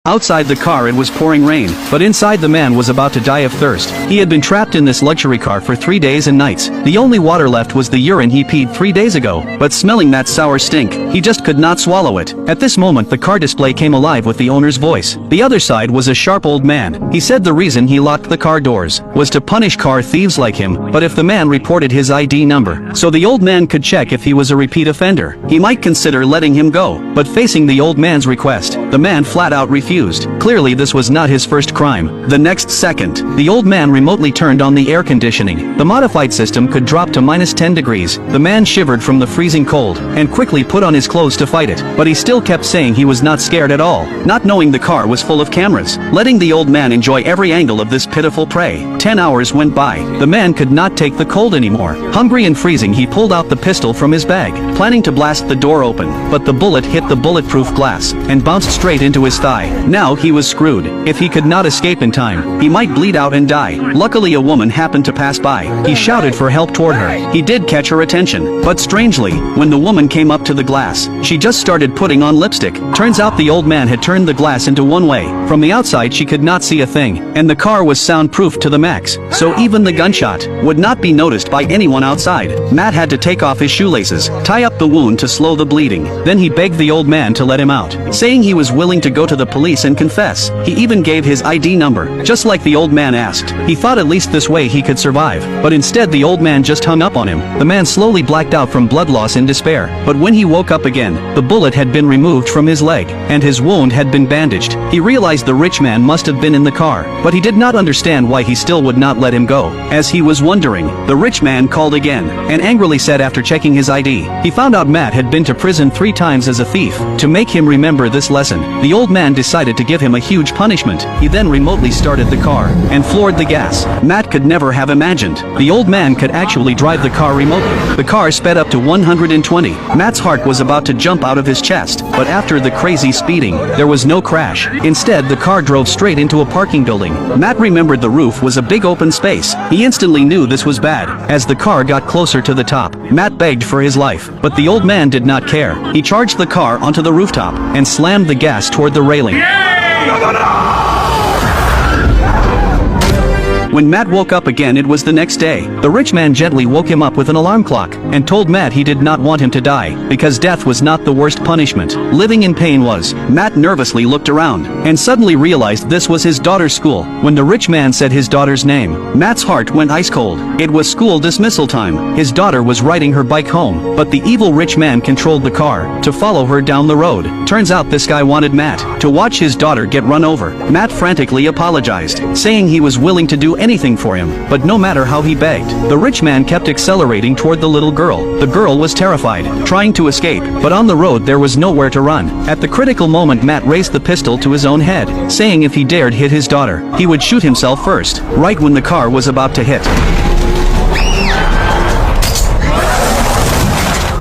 Outside the car it was pouring rain, but inside the man was about to die of thirst. He had been trapped in this luxury car for 3 days and nights. The only water left was the urine he peed 3 days ago, but smelling that sour stink, he just could not swallow it. At this moment the car display came alive with the owner's voice. The other side was a sharp old man. He said the reason he locked the car doors was to punish car thieves like him, but if the man reported his ID number, so the old man could check if he was a repeat offender, he might consider letting him go. But facing the old man's request, the man flat out refused. Clearly this was not his first crime. The next second, the old man remotely turned on the air conditioning. The modified system could drop to -10 degrees. The man shivered from the freezing cold, and quickly put on his clothes to fight it. But he still kept saying he was not scared at all, not knowing the car was full of cameras, letting the old man enjoy every angle of this pitiful prey. 10 hours went by. The man could not take the cold anymore. Hungry and freezing, he pulled out the pistol from his bag, planning to blast the door open, but the bullet hit the bulletproof glass, and bounced straight into his thigh. Now he was screwed. If he could not escape in time, he might bleed out and die. Luckily a woman happened to pass by. He shouted for help toward her. He did catch her attention, but strangely, when the woman came up to the glass, she just started putting on lipstick. Turns out the old man had turned the glass into one way. From the outside she could not see a thing, and the car was soundproof to the max, so even the gunshot would not be noticed by anyone outside. Matt had to take off his shoelaces, tie up the wound to slow the bleeding. Then he begged the old man to let him out, saying he was willing to go to the police and confess. He even gave his ID number, just like the old man asked. He thought at least this way he could survive, but instead the old man just hung up on him. The man slowly blacked out from blood loss in despair, but when he woke up again, the bullet had been removed from his leg, and his wound had been bandaged. He realized the rich man must have been in the car, but he did not understand why he still would not let him go. As he was wondering, the rich man called again, and angrily said after checking his ID, he found out Matt had been to prison 3 times as a thief. To make him remember this lesson, the old man decided to give him a huge punishment. He then remotely started the car, and floored the gas. Matt could never have imagined the old man could actually drive the car remotely. The car sped up to 120. Matt's heart was about to jump out of his chest, but after the crazy speeding, there was no crash. Instead, the car drove straight into a parking building. Matt remembered the roof was a big open space. He instantly knew this was bad. As the car got closer to the top, Matt begged for his life, but the old man did not care. He charged the car onto the rooftop, and slammed the gas toward the railing. When Matt woke up again, it was the next day. The rich man gently woke him up with an alarm clock, and told Matt he did not want him to die, because death was not the worst punishment. Living in pain was. Matt nervously looked around, and suddenly realized this was his daughter's school. When the rich man said his daughter's name, Matt's heart went ice cold. It was school dismissal time. His daughter was riding her bike home, but the evil rich man controlled the car to follow her down the road. Turns out this guy wanted Matt to watch his daughter get run over. Matt frantically apologized, saying he was willing to do anything for him, but no matter how he begged, the rich man kept accelerating toward the little girl. The girl was terrified, trying to escape, but on the road there was nowhere to run. At the critical moment, Matt raised the pistol to his own head, saying if he dared hit his daughter, he would shoot himself first, right when the car was about to hit.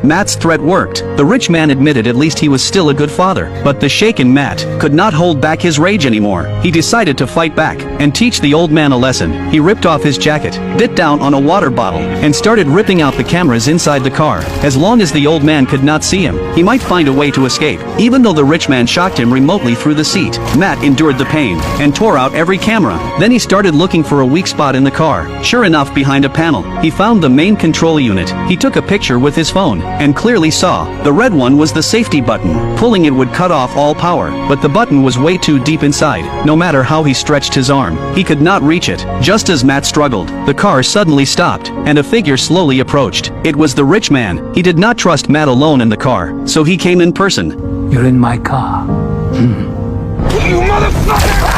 Matt's threat worked. The rich man admitted at least he was still a good father, but the shaken Matt could not hold back his rage anymore. He decided to fight back, and teach the old man a lesson. He ripped off his jacket, bit down on a water bottle, and started ripping out the cameras inside the car. As long as the old man could not see him, he might find a way to escape. Even though the rich man shocked him remotely through the seat, Matt endured the pain, and tore out every camera. Then he started looking for a weak spot in the car. Sure enough, behind a panel, he found the main control unit. He took a picture with his phone, and clearly saw the red one was the safety button. Pulling it would cut off all power, but the button was way too deep inside. No matter how he stretched his arm, he could not reach it. Just as Matt struggled, the car suddenly stopped, and a figure slowly approached. It was the rich man. He did not trust Matt alone in the car, so he came in person. You're in my car. You motherfucker!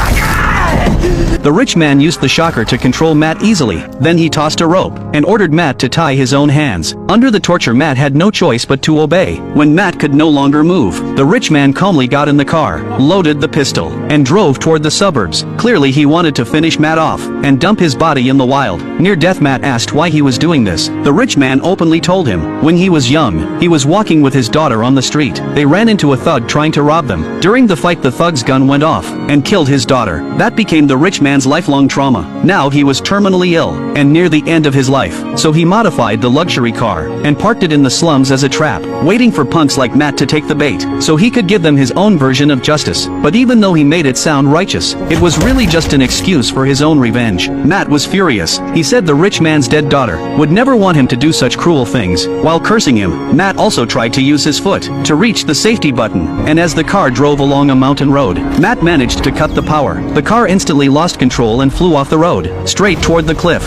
The rich man used the shocker to control Matt easily. Then he tossed a rope, and ordered Matt to tie his own hands. Under the torture, Matt had no choice but to obey. When Matt could no longer move, the rich man calmly got in the car, loaded the pistol, and drove toward the suburbs. Clearly he wanted to finish Matt off, and dump his body in the wild. Near death, Matt asked why he was doing this. The rich man openly told him, when he was young, he was walking with his daughter on the street. They ran into a thug trying to rob them. During the fight, the thug's gun went off, and killed his daughter. That became the the rich man's lifelong trauma. Now he was terminally ill, and near the end of his life. So he modified the luxury car, and parked it in the slums as a trap, waiting for punks like Matt to take the bait, so he could give them his own version of justice. But even though he made it sound righteous, it was really just an excuse for his own revenge. Matt was furious. He said the rich man's dead daughter would never want him to do such cruel things. While cursing him, Matt also tried to use his foot to reach the safety button, and as the car drove along a mountain road, Matt managed to cut the power. The car instantly lost control and flew off the road, straight toward the cliff.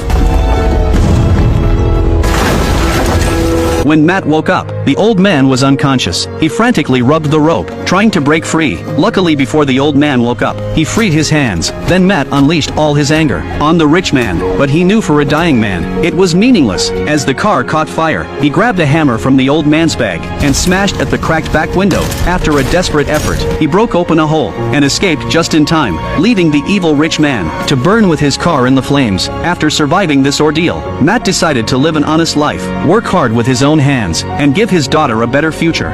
When Matt woke up, the old man was unconscious. He frantically rubbed the rope, trying to break free. Luckily, before the old man woke up, he freed his hands. Then Matt unleashed all his anger on the rich man, but he knew for a dying man, it was meaningless. As the car caught fire, he grabbed a hammer from the old man's bag and smashed at the cracked back window. After a desperate effort, he broke open a hole and escaped just in time, leaving the evil rich man to burn with his car in the flames. After surviving this ordeal, Matt decided to live an honest life, work hard with his own hands, and give his daughter a better future.